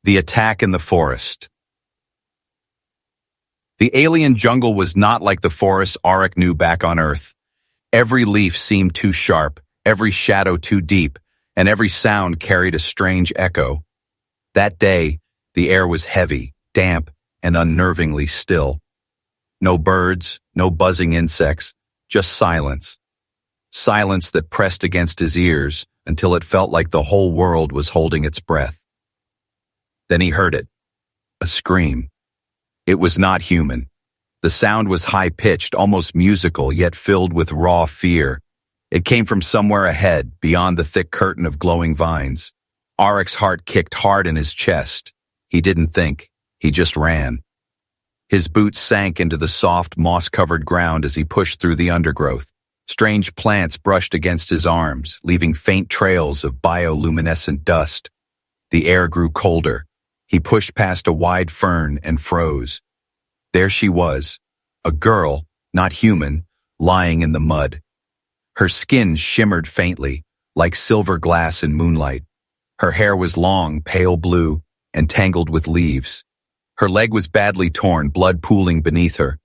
The attack in the forest. The alien jungle was not like the forest Auric knew back on Earth. Every leaf seemed too sharp, every shadow too deep, and every sound carried a strange echo. That day, the air was heavy, damp, and unnervingly still. No birds, no buzzing insects, just silence. Silence that pressed against his ears until it felt like the whole world was holding its breath. Then he heard it. A scream. It was not human. The sound was high-pitched, almost musical, yet filled with raw fear. It came from somewhere ahead, beyond the thick curtain of glowing vines. Auric's heart kicked hard in his chest. He didn't think. He just ran. His boots sank into the soft, moss-covered ground as he pushed through the undergrowth. Strange plants brushed against his arms, leaving faint trails of bioluminescent dust. The air grew colder. He pushed past a wide fern and froze. There she was, a girl, not human, lying in the mud. Her skin shimmered faintly, like silver glass in moonlight. Her hair was long, pale blue, and tangled with leaves. Her leg was badly torn, blood pooling beneath her.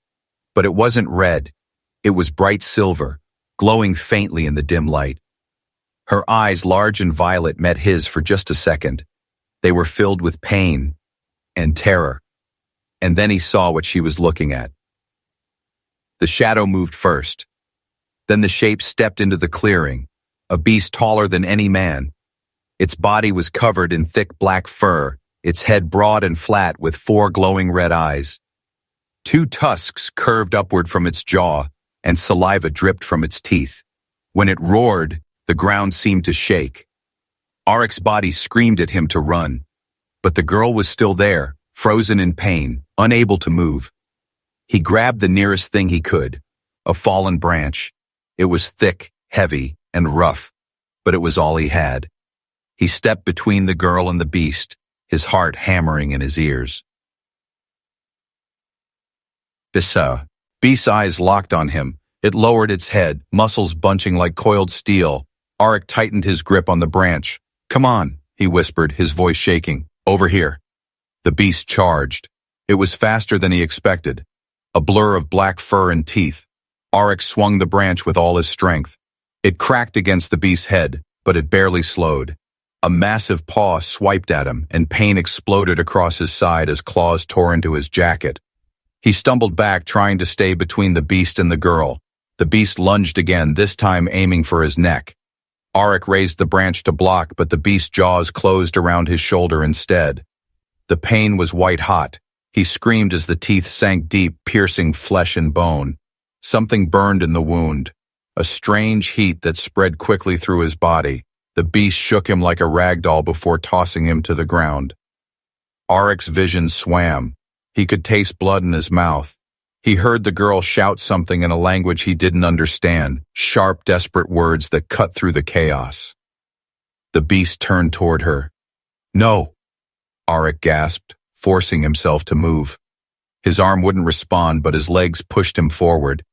But it wasn't red. It was bright silver, glowing faintly in the dim light. Her eyes, large and violet, met his for just a second. They were filled with pain and terror. And then he saw what she was looking at. The shadow moved first. Then the shape stepped into the clearing, a beast taller than any man. Its body was covered in thick black fur, its head broad and flat with 4 glowing red eyes. 2 tusks curved upward from its jaw, and saliva dripped from its teeth. When it roared, the ground seemed to shake. Auric's body screamed at him to run, but the girl was still there, frozen in pain, unable to move. He grabbed the nearest thing he could, a fallen branch. It was thick, heavy, and rough, but it was all he had. He stepped between the girl and the beast, his heart hammering in his ears. Bisa. Beast's eyes locked on him. It lowered its head, muscles bunching like coiled steel. Auric tightened his grip on the branch. "Come on," he whispered, his voice shaking. "Over here." The beast charged. It was faster than he expected. A blur of black fur and teeth. Auric swung the branch with all his strength. It cracked against the beast's head, but it barely slowed. A massive paw swiped at him, and pain exploded across his side as claws tore into his jacket. He stumbled back, trying to stay between the beast and the girl. The beast lunged again, this time aiming for his neck. Auric raised the branch to block, but the beast's jaws closed around his shoulder instead. The pain was white-hot. He screamed as the teeth sank deep, piercing flesh and bone. Something burned in the wound, a strange heat that spread quickly through his body. The beast shook him like a rag doll before tossing him to the ground. Auric's vision swam. He could taste blood in his mouth. He heard the girl shout something in a language he didn't understand, sharp, desperate words that cut through the chaos. The beast turned toward her. "No," Auric gasped, forcing himself to move. His arm wouldn't respond, but his legs pushed him forward.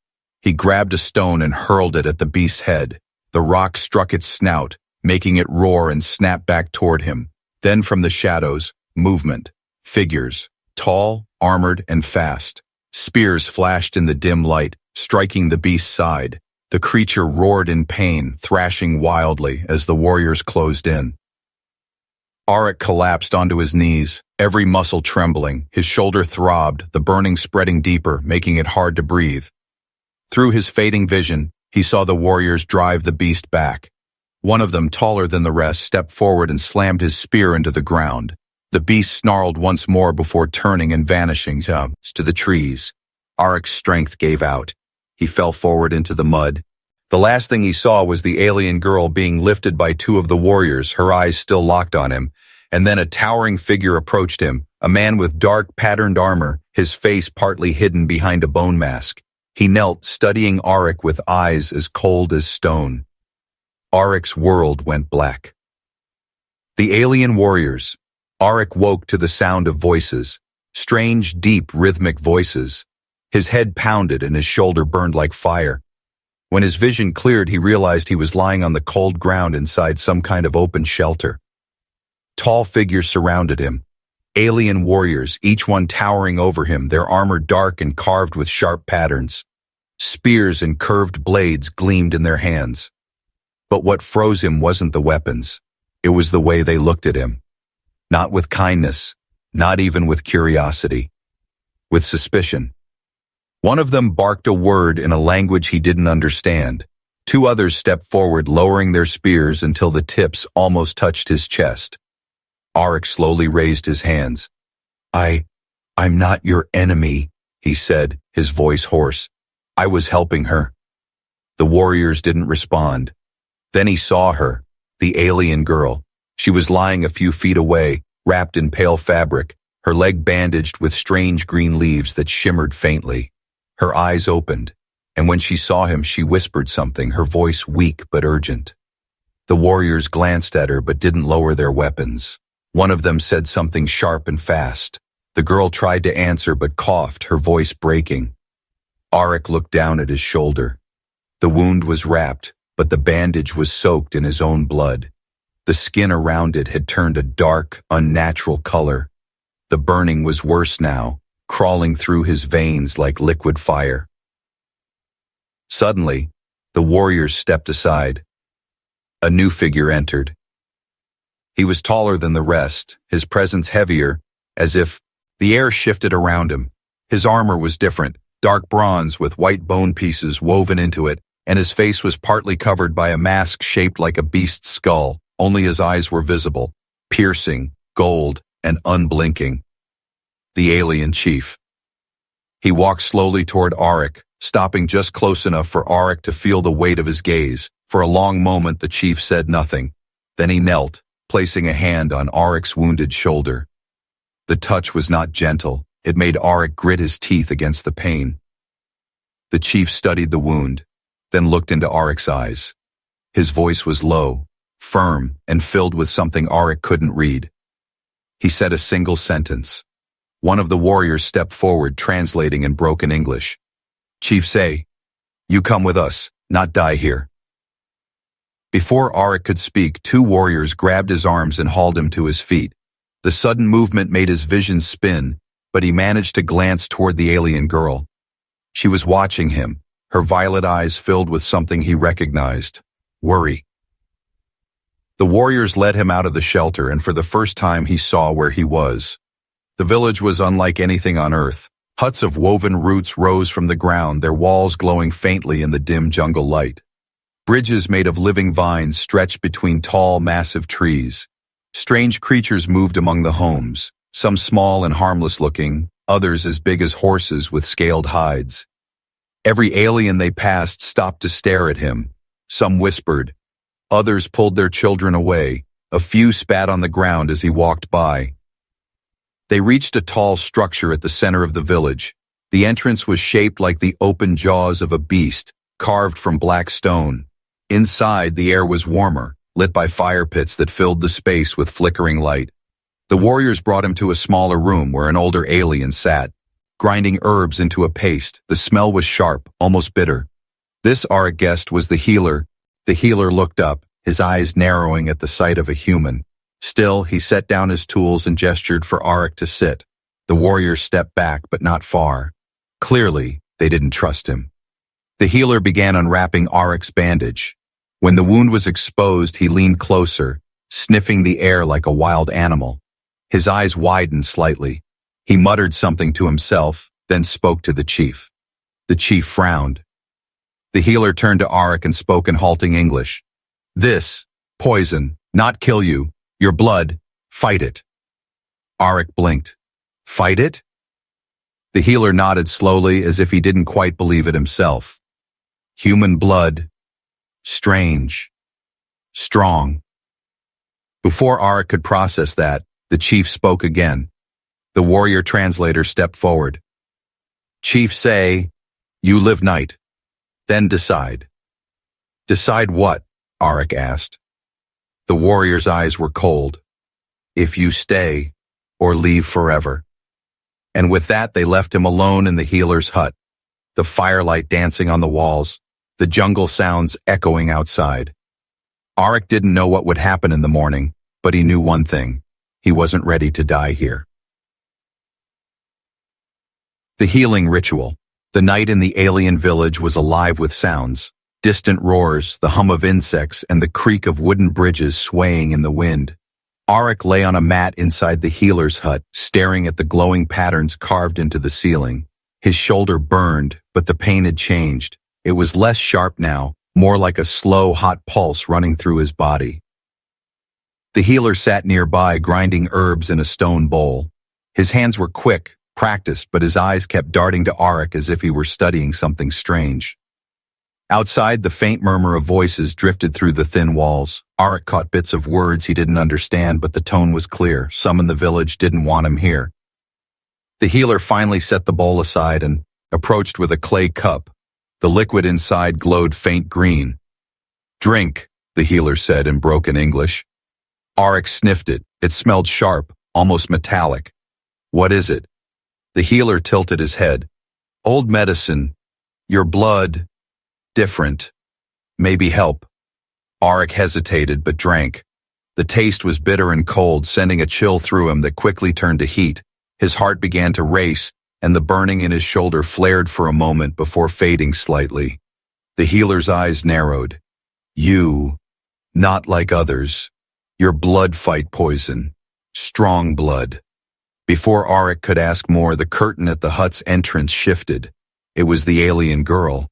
He grabbed a stone and hurled it at the beast's head. The rock struck its snout, making it roar and snap back toward him. Then from the shadows, movement, figures, tall, armored, and fast. Spears flashed in the dim light, striking the beast's side. The creature roared in pain, thrashing wildly as the warriors closed in. Auric collapsed onto his knees, every muscle trembling. His shoulder throbbed, the burning spreading deeper, making it hard to breathe. Through his fading vision, he saw the warriors drive the beast back. One of them, taller than the rest, stepped forward and slammed his spear into the ground. The beast snarled once more before turning and vanishing to the trees. Auric's strength gave out. He fell forward into the mud. The last thing he saw was the alien girl being lifted by 2 of the warriors, her eyes still locked on him. And then a towering figure approached him, a man with dark, patterned armor, his face partly hidden behind a bone mask. He knelt, studying Auric with eyes as cold as stone. Auric's world went black. The alien warriors. Auric woke to the sound of voices, strange, deep, rhythmic voices. His head pounded and his shoulder burned like fire. When his vision cleared, he realized he was lying on the cold ground inside some kind of open shelter. Tall figures surrounded him, Alien warriors, each one towering over him, their armor dark and carved with sharp patterns. Spears and curved blades gleamed in their hands. But what froze him wasn't the weapons. It was the way they looked at him. Not with kindness, not even with curiosity. With suspicion. One of them barked a word in a language he didn't understand. Two others stepped forward, lowering their spears until the tips almost touched his chest. Auric slowly raised his hands. I'm not your enemy, he said, his voice hoarse. I was helping her. The warriors didn't respond. Then he saw her, the alien girl. She was lying a few feet away, wrapped in pale fabric, her leg bandaged with strange green leaves that shimmered faintly. Her eyes opened, and when she saw him, she whispered something, her voice weak but urgent. The warriors glanced at her but didn't lower their weapons. One of them said something sharp and fast. The girl tried to answer but coughed, her voice breaking. Auric looked down at his shoulder. The wound was wrapped, but the bandage was soaked in his own blood. The skin around it had turned a dark, unnatural color. The burning was worse now, crawling through his veins like liquid fire. Suddenly, the warriors stepped aside. A new figure entered. He was taller than the rest, his presence heavier, as if the air shifted around him. His armor was different, dark bronze with white bone pieces woven into it, and his face was partly covered by a mask shaped like a beast's skull. Only his eyes were visible, piercing, gold, and unblinking. The alien chief. He walked slowly toward Auric, stopping just close enough for Auric to feel the weight of his gaze. For a long moment the chief said nothing. Then he knelt, placing a hand on Auric's wounded shoulder. The touch was not gentle. It made Auric grit his teeth against the pain. The chief studied the wound, then looked into Auric's eyes. His voice was low, firm, and filled with something Auric couldn't read. He said a single sentence. One of the warriors stepped forward, translating in broken English. Chief say, you come with us, not die here. Before Auric could speak, two warriors grabbed his arms and hauled him to his feet. The sudden movement made his vision spin, but he managed to glance toward the alien girl. She was watching him, her violet eyes filled with something he recognized. Worry. The warriors led him out of the shelter, and for the first time he saw where he was. The village was unlike anything on Earth. Huts of woven roots rose from the ground, their walls glowing faintly in the dim jungle light. Bridges made of living vines stretched between tall, massive trees. Strange creatures moved among the homes, some small and harmless-looking, others as big as horses with scaled hides. Every alien they passed stopped to stare at him. Some whispered. Others pulled their children away. A few spat on the ground as he walked by. They reached a tall structure at the center of the village. The entrance was shaped like the open jaws of a beast, carved from black stone. Inside, the air was warmer, lit by fire pits that filled the space with flickering light. The warriors brought him to a smaller room where an older alien sat, grinding herbs into a paste. The smell was sharp, almost bitter. This, our guest, was the healer. The healer looked up, his eyes narrowing at the sight of a human. Still, he set down his tools and gestured for Auric to sit. The warriors stepped back, but not far. Clearly, they didn't trust him. The healer began unwrapping Auric's bandage. When the wound was exposed, he leaned closer, sniffing the air like a wild animal. His eyes widened slightly. He muttered something to himself, then spoke to the chief. The chief frowned. The healer turned to Auric and spoke in halting English. This, poison, not kill you. Your blood, fight it. Auric blinked. Fight it? The healer nodded slowly as if he didn't quite believe it himself. Human blood. Strange. Strong. Before Auric could process that, the chief spoke again. The warrior translator stepped forward. Chief say, you live night. Then decide. Decide what? Auric asked. The warrior's eyes were cold. If you stay, or leave forever. And with that, they left him alone in the healer's hut, the firelight dancing on the walls, the jungle sounds echoing outside. Auric didn't know what would happen in the morning, but he knew one thing. He wasn't ready to die here. The healing ritual. The night in the alien village was alive with sounds. Distant roars, the hum of insects, and the creak of wooden bridges swaying in the wind. Auric lay on a mat inside the healer's hut, staring at the glowing patterns carved into the ceiling. His shoulder burned, but the pain had changed. It was less sharp now, more like a slow, hot pulse running through his body. The healer sat nearby, grinding herbs in a stone bowl. His hands were quick, practiced, but his eyes kept darting to Auric as if he were studying something strange. Outside, the faint murmur of voices drifted through the thin walls. Auric caught bits of words he didn't understand, but the tone was clear. Some in the village didn't want him here. The healer finally set the bowl aside and approached with a clay cup. The liquid inside glowed faint green. "Drink," the healer said in broken English. Auric sniffed it. It smelled sharp, almost metallic. "What is it?" The healer tilted his head. "Old medicine. Your blood. Different. Maybe help." Auric hesitated but drank. The taste was bitter and cold, sending a chill through him that quickly turned to heat. His heart began to race, and the burning in his shoulder flared for a moment before fading slightly. The healer's eyes narrowed. "You, not like others. Your blood fight poison. Strong blood." Before Auric could ask more, the curtain at the hut's entrance shifted. It was the alien girl.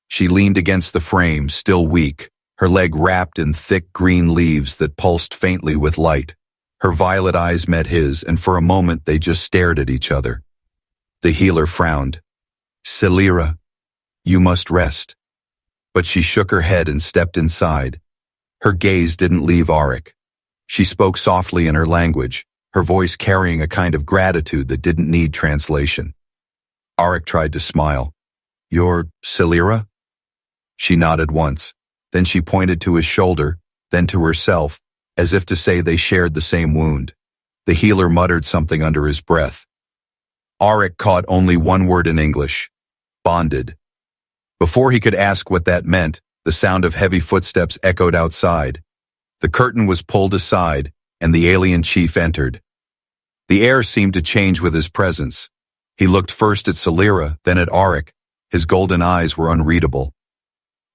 She leaned against the frame, still weak, her leg wrapped in thick green leaves that pulsed faintly with light. Her violet eyes met his, and for a moment they just stared at each other. The healer frowned. "Selira, you must rest." But she shook her head and stepped inside. Her gaze didn't leave Auric. She spoke softly in her language, her voice carrying a kind of gratitude that didn't need translation. Auric tried to smile. "You're Selira?" She nodded once. Then she pointed to his shoulder, then to herself, as if to say they shared the same wound. The healer muttered something under his breath. Auric caught only one word in English. Bonded. Before he could ask what that meant, the sound of heavy footsteps echoed outside. The curtain was pulled aside, and the alien chief entered. The air seemed to change with his presence. He looked first at Selira, then at Auric. His golden eyes were unreadable.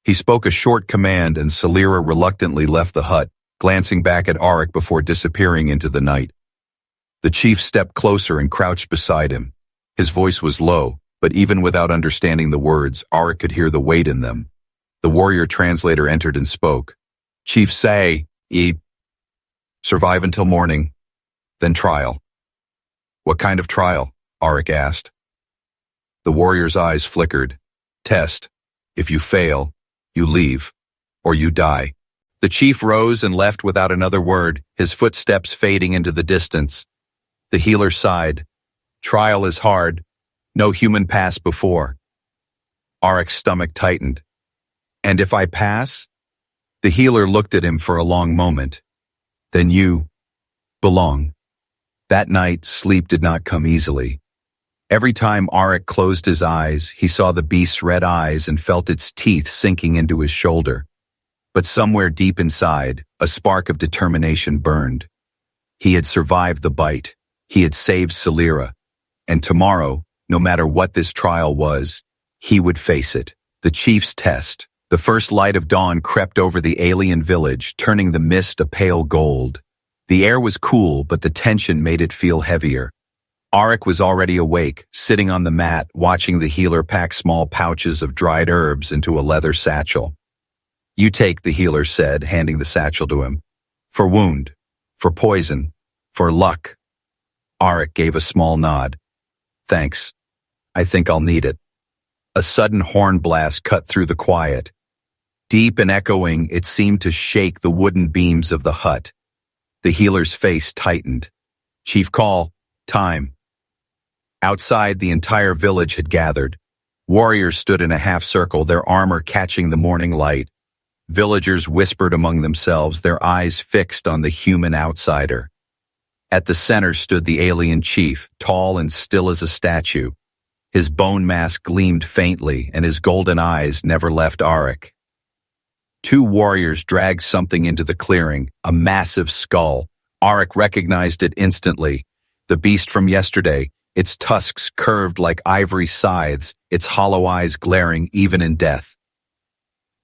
He spoke a short command, and Selira reluctantly left the hut, glancing back at Auric before disappearing into the night. The chief stepped closer and crouched beside him. His voice was low, but even without understanding the words, Auric could hear the weight in them. The warrior translator entered and spoke. "Chief say, survive until morning, then trial." "What kind of trial?" Auric asked. The warrior's eyes flickered. "Test. If you fail, you leave, or you die." The chief rose and left without another word, his footsteps fading into the distance. The healer sighed. "Trial is hard. No human passed before." Auric's stomach tightened. "And if I pass?" The healer looked at him for a long moment. "Then you belong." That night, sleep did not come easily. Every time Auric closed his eyes, he saw the beast's red eyes and felt its teeth sinking into his shoulder. But somewhere deep inside, a spark of determination burned. He had survived the bite. He had saved Selira. And tomorrow, no matter what this trial was, he would face it. The chief's test. The first light of dawn crept over the alien village, turning the mist a pale gold. The air was cool, but the tension made it feel heavier. Auric was already awake, sitting on the mat, watching the healer pack small pouches of dried herbs into a leather satchel. "You take," the healer said, handing the satchel to him. "For wound, for poison, for luck." Auric gave a small nod. "Thanks. I think I'll need it." A sudden horn blast cut through the quiet. Deep and echoing, it seemed to shake the wooden beams of the hut. The healer's face tightened. "Chief call. Time." Outside, the entire village had gathered. Warriors stood in a half-circle, their armor catching the morning light. Villagers whispered among themselves, their eyes fixed on the human outsider. At the center stood the alien chief, tall and still as a statue. His bone mask gleamed faintly, and his golden eyes never left Auric. Two warriors dragged something into the clearing, a massive skull. Auric recognized it instantly. The beast from yesterday, its tusks curved like ivory scythes, its hollow eyes glaring even in death.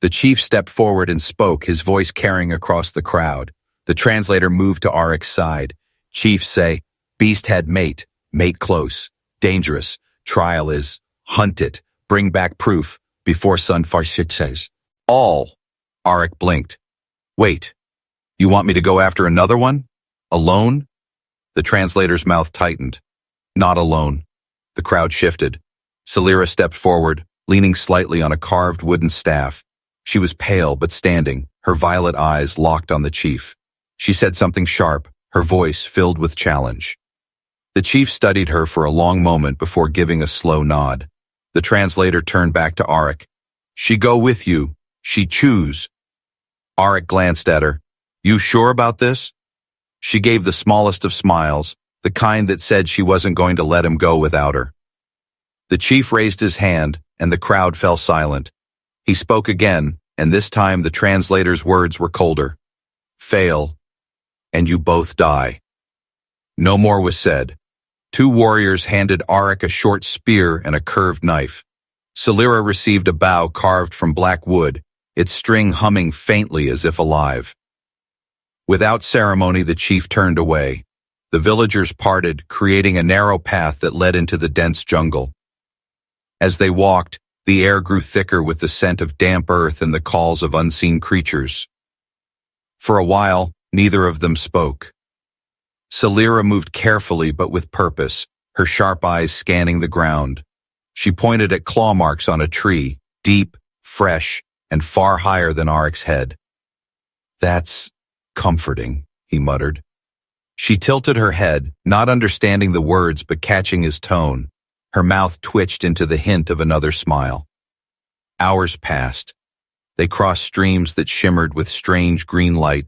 The chief stepped forward and spoke, his voice carrying across the crowd. The translator moved to Arik's side. Chief say, "Beast head mate, mate close, dangerous, trial is, hunt it, bring back proof, before sun farsit says." All. Arik blinked. "Wait, you want me to go after another one? Alone?" The translator's mouth tightened. "Not alone." The crowd shifted. Selira stepped forward, leaning slightly on a carved wooden staff. She was pale but standing, her violet eyes locked on the chief. She said something sharp, her voice filled with challenge. The chief studied her for a long moment before giving a slow nod. The translator turned back to Arik. "She go with you. She choose." Arik glanced at her. "You sure about this?" She gave the smallest of smiles, the kind that said she wasn't going to let him go without her. The chief raised his hand, and the crowd fell silent. He spoke again, and this time the translator's words were colder. "Fail, and you both die." No more was said. Two warriors handed Arik a short spear and a curved knife. Selira received a bow carved from black wood, its string humming faintly as if alive. Without ceremony, the chief turned away. The villagers parted, creating a narrow path that led into the dense jungle. As they walked, the air grew thicker with the scent of damp earth and the calls of unseen creatures. For a while, neither of them spoke. Selira moved carefully but with purpose, her sharp eyes scanning the ground. She pointed at claw marks on a tree, deep, fresh, and far higher than Arik's head. "That's comforting," he muttered. She tilted her head, not understanding the words but catching his tone. Her mouth twitched into the hint of another smile. Hours passed. They crossed streams that shimmered with strange green light,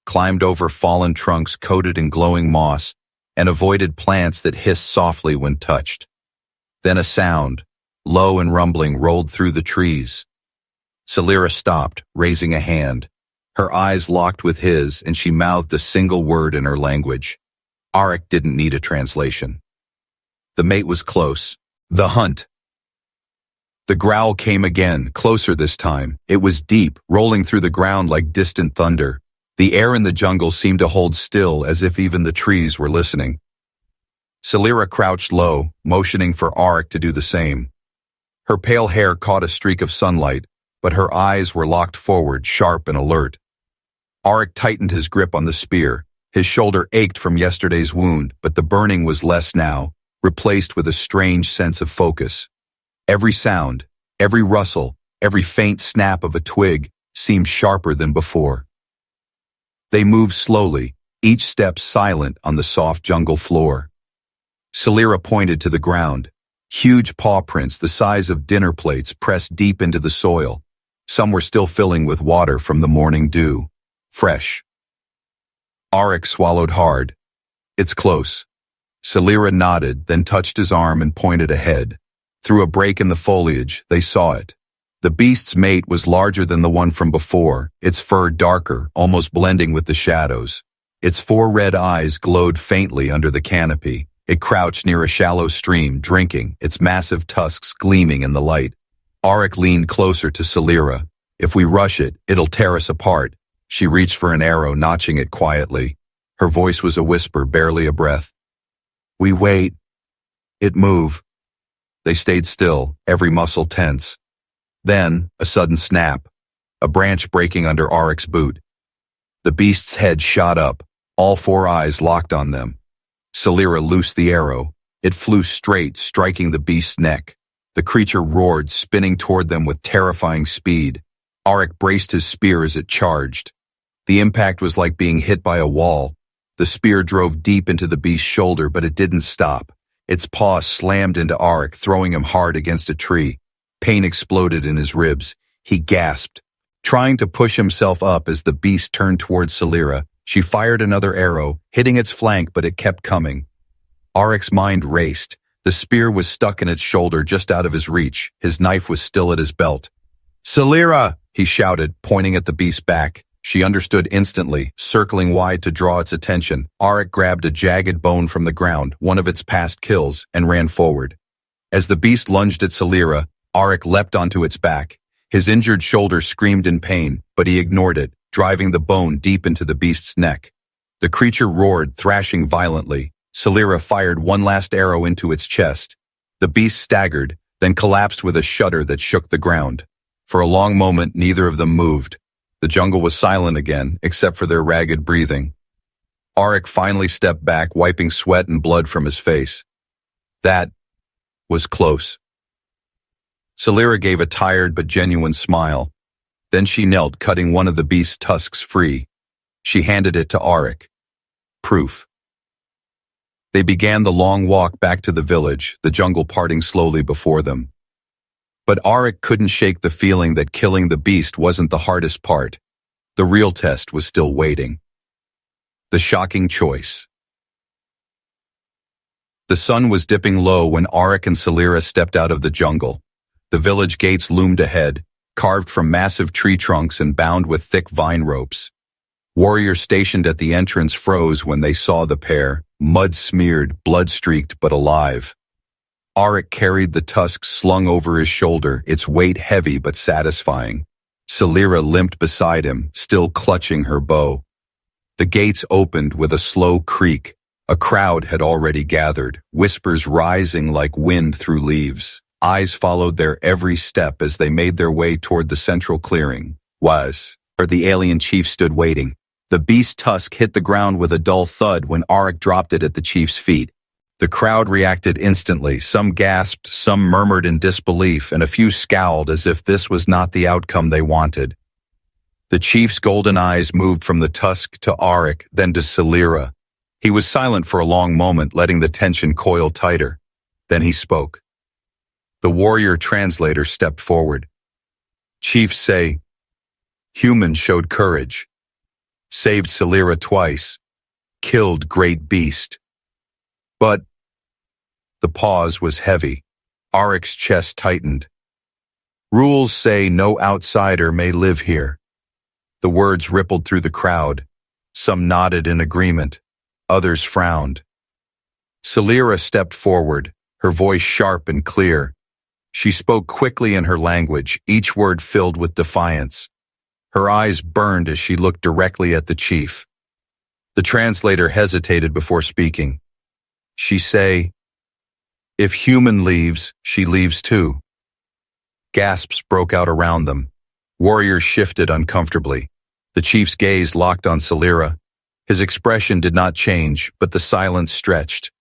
climbed over fallen trunks coated in glowing moss, and avoided plants that hissed softly when touched. Then a sound, low and rumbling, rolled through the trees. Selira stopped, raising a hand. Her eyes locked with his, and she mouthed a single word in her language. Arik didn't need a translation. The mate was close. The hunt. The growl came again, closer this time. It was deep, rolling through the ground like distant thunder. The air in the jungle seemed to hold still, as if even the trees were listening. Selira crouched low, motioning for Arik to do the same. Her pale hair caught a streak of sunlight, but her eyes were locked forward, sharp and alert. Arik tightened his grip on the spear. His shoulder ached from yesterday's wound, but the burning was less now, replaced with a strange sense of focus. Every sound, every rustle, every faint snap of a twig seemed sharper than before. They moved slowly, each step silent on the soft jungle floor. Selira pointed to the ground. Huge paw prints the size of dinner plates pressed deep into the soil. Some were still filling with water from the morning dew. Fresh. Arik swallowed hard. "It's close." Selira nodded, then touched his arm and pointed ahead. Through a break in the foliage, they saw it. The beast's mate was larger than the one from before, its fur darker, almost blending with the shadows. Its 4 red eyes glowed faintly under the canopy. It crouched near a shallow stream, drinking, its massive tusks gleaming in the light. Arik leaned closer to Selira. "If we rush it, it'll tear us apart." She reached for an arrow, notching it quietly. Her voice was a whisper, barely a breath. "We wait. It move." They stayed still, every muscle tense. Then, a sudden snap, a branch breaking under Arik's boot. The beast's head shot up, all 4 eyes locked on them. Selira loosed the arrow. It flew straight, striking the beast's neck. The creature roared, spinning toward them with terrifying speed. Arik braced his spear as it charged. The impact was like being hit by a wall. The spear drove deep into the beast's shoulder, but it didn't stop. Its paw slammed into Arik, throwing him hard against a tree. Pain exploded in his ribs. He gasped. Trying to push himself up as the beast turned towards Selira, she fired another arrow, hitting its flank, but it kept coming. Arik's mind raced. The spear was stuck in its shoulder, just out of his reach. His knife was still at his belt. "Selira!" he shouted, pointing at the beast's back. She understood instantly, circling wide to draw its attention. Auric grabbed a jagged bone from the ground, one of its past kills, and ran forward. As the beast lunged at Celira, Auric leapt onto its back. His injured shoulder screamed in pain, but he ignored it, driving the bone deep into the beast's neck. The creature roared, thrashing violently. Celira fired one last arrow into its chest. The beast staggered, then collapsed with a shudder that shook the ground. For a long moment, neither of them moved. The jungle was silent again, except for their ragged breathing. Auric finally stepped back, wiping sweat and blood from his face. That was close. Celira gave a tired but genuine smile. Then she knelt, cutting one of the beast's tusks free. She handed it to Auric. Proof. They began the long walk back to the village, the jungle parting slowly before them. But Auric couldn't shake the feeling that killing the beast wasn't the hardest part. The real test was still waiting. The shocking choice. The sun was dipping low when Auric and Celira stepped out of the jungle. The village gates loomed ahead, carved from massive tree trunks and bound with thick vine ropes. Warriors stationed at the entrance froze when they saw the pair, mud-smeared, blood-streaked, but alive. Auric carried the tusk slung over his shoulder, its weight heavy but satisfying. Celira limped beside him, still clutching her bow. The gates opened with a slow creak. A crowd had already gathered, whispers rising like wind through leaves. Eyes followed their every step as they made their way toward the central clearing. Where the alien chief stood waiting. The beast's tusk hit the ground with a dull thud when Auric dropped it at the chief's feet. The crowd reacted instantly. Some gasped, some murmured in disbelief, and a few scowled as if this was not the outcome they wanted. The chief's golden eyes moved from the tusk to Auric, then to Celira. He was silent for a long moment, letting the tension coil tighter. Then he spoke. The warrior translator stepped forward. Chief say, human showed courage. Saved Celira twice. Killed great beast. But the pause was heavy. Auric's chest tightened. Rules say no outsider may live here. The words rippled through the crowd. Some nodded in agreement. Others frowned. Celira stepped forward, her voice sharp and clear. She spoke quickly in her language, each word filled with defiance. Her eyes burned as she looked directly at the chief. The translator hesitated before speaking. She say, if human leaves, she leaves too. Gasps broke out around them. Warriors shifted uncomfortably. The chief's gaze locked on Celira. His expression did not change, but the silence stretched.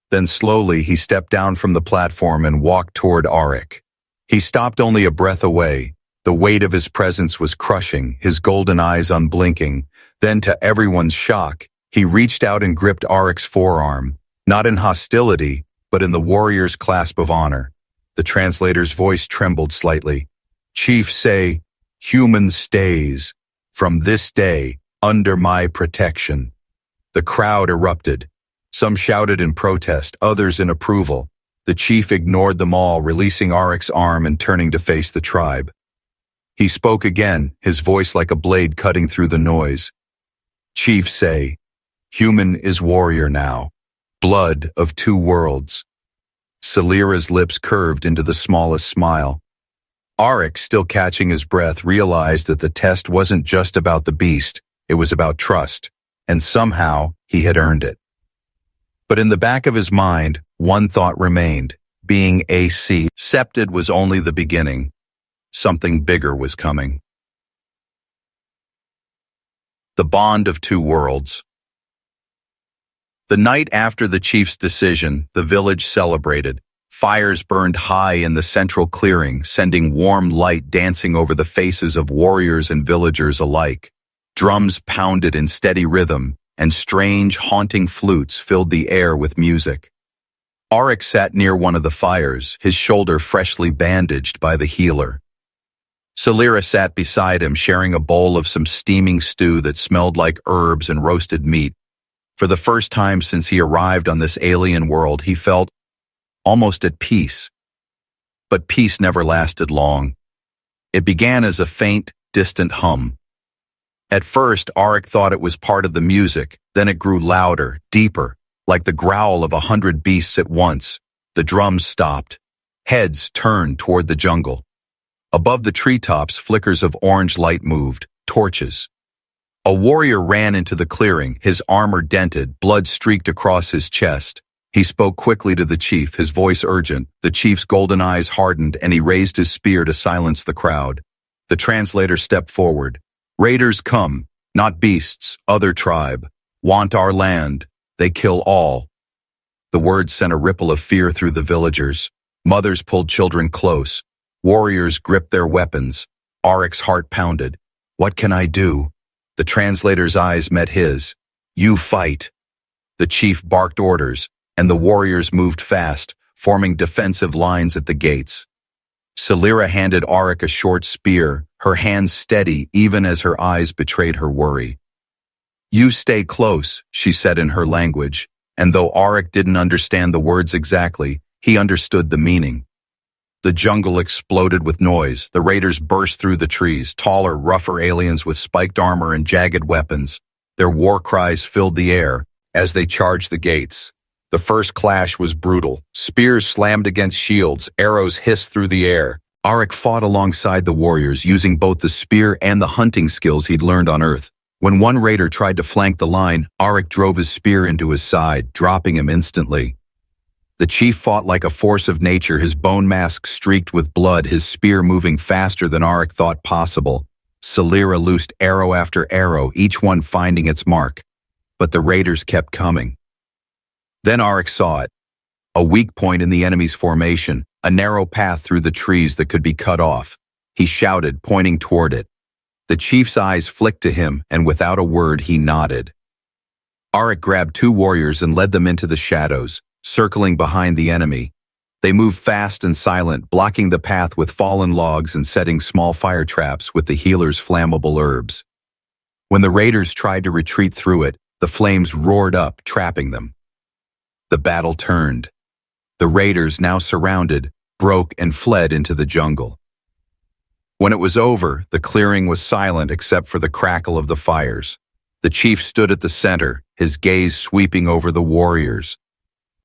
Then slowly he stepped down from the platform and walked toward Auric. He stopped only a breath away. The weight of his presence was crushing, his golden eyes unblinking. Then, to everyone's shock, he reached out and gripped Auric's forearm, not in hostility, but in the warrior's clasp of honor. The translator's voice trembled slightly. Chief say, human stays, from this day, under my protection. The crowd erupted. Some shouted in protest, others in approval. The chief ignored them all, releasing Auric's arm and turning to face the tribe. He spoke again, his voice like a blade cutting through the noise. Chief say, human is warrior now, blood of two worlds. Celira's lips curved into the smallest smile. Auric, still catching his breath, realized that the test wasn't just about the beast, it was about trust, and somehow he had earned it. But in the back of his mind, one thought remained. Being accepted was only the beginning. Something bigger was coming. The bond of two worlds. The night after the chief's decision, the village celebrated. Fires burned high in the central clearing, sending warm light dancing over the faces of warriors and villagers alike. Drums pounded in steady rhythm, and strange, haunting flutes filled the air with music. Auric sat near one of the fires, his shoulder freshly bandaged by the healer. Celira sat beside him, sharing a bowl of some steaming stew that smelled like herbs and roasted meat. For the first time since he arrived on this alien world, he felt almost at peace. But peace never lasted long. It began as a faint, distant hum. At first, Auric thought it was part of the music, then it grew louder, deeper, like the growl of 100 beasts at once. The drums stopped. Heads turned toward the jungle. Above the treetops, flickers of orange light moved, torches. A warrior ran into the clearing, his armor dented, blood streaked across his chest. He spoke quickly to the chief, his voice urgent. The chief's golden eyes hardened, and he raised his spear to silence the crowd. The translator stepped forward. Raiders come, not beasts, other tribe. Want our land. They kill all. The words sent a ripple of fear through the villagers. Mothers pulled children close. Warriors gripped their weapons. Auric's heart pounded. What can I do? The translator's eyes met his. You fight. The chief barked orders, and the warriors moved fast, forming defensive lines at the gates. Selira handed Auric a short spear, her hands steady even as her eyes betrayed her worry. You stay close, she said in her language, and though Auric didn't understand the words exactly, he understood the meaning. The jungle exploded with noise. The raiders burst through the trees, taller, rougher aliens with spiked armor and jagged weapons. Their war cries filled the air as they charged the gates. The first clash was brutal. Spears slammed against shields, arrows hissed through the air. Auric fought alongside the warriors, using both the spear and the hunting skills he'd learned on Earth. When one raider tried to flank the line, Auric drove his spear into his side, dropping him instantly. The chief fought like a force of nature, his bone mask streaked with blood, his spear moving faster than Auric thought possible. Selira loosed arrow after arrow, each one finding its mark. But the raiders kept coming. Then Auric saw it. A weak point in the enemy's formation, a narrow path through the trees that could be cut off. He shouted, pointing toward it. The chief's eyes flicked to him, and without a word he nodded. Auric grabbed two warriors and led them into the shadows, circling behind the enemy. They moved fast and silent, blocking the path with fallen logs and setting small fire traps with the healer's flammable herbs. When the raiders tried to retreat through it, the flames roared up, trapping them. The battle turned. The raiders, now surrounded, broke and fled into the jungle. When it was over, the clearing was silent except for the crackle of the fires. The chief stood at the center, his gaze sweeping over the warriors,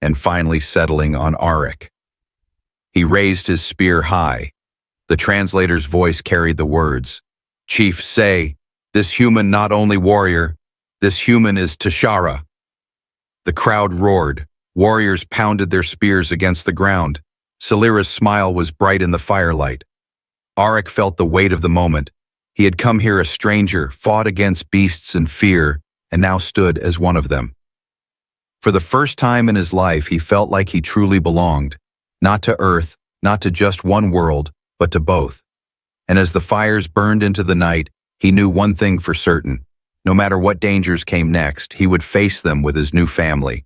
and finally settling on Auric. He raised his spear high. The translator's voice carried the words, Chief, say, this human not only warrior, this human is Tashara. The crowd roared. Warriors pounded their spears against the ground. Selira's smile was bright in the firelight. Auric felt the weight of the moment. He had come here a stranger, fought against beasts and fear, and now stood as one of them. For the first time in his life, he felt like he truly belonged, not to Earth, not to just one world, but to both. And as the fires burned into the night, he knew one thing for certain. No matter what dangers came next, he would face them with his new family.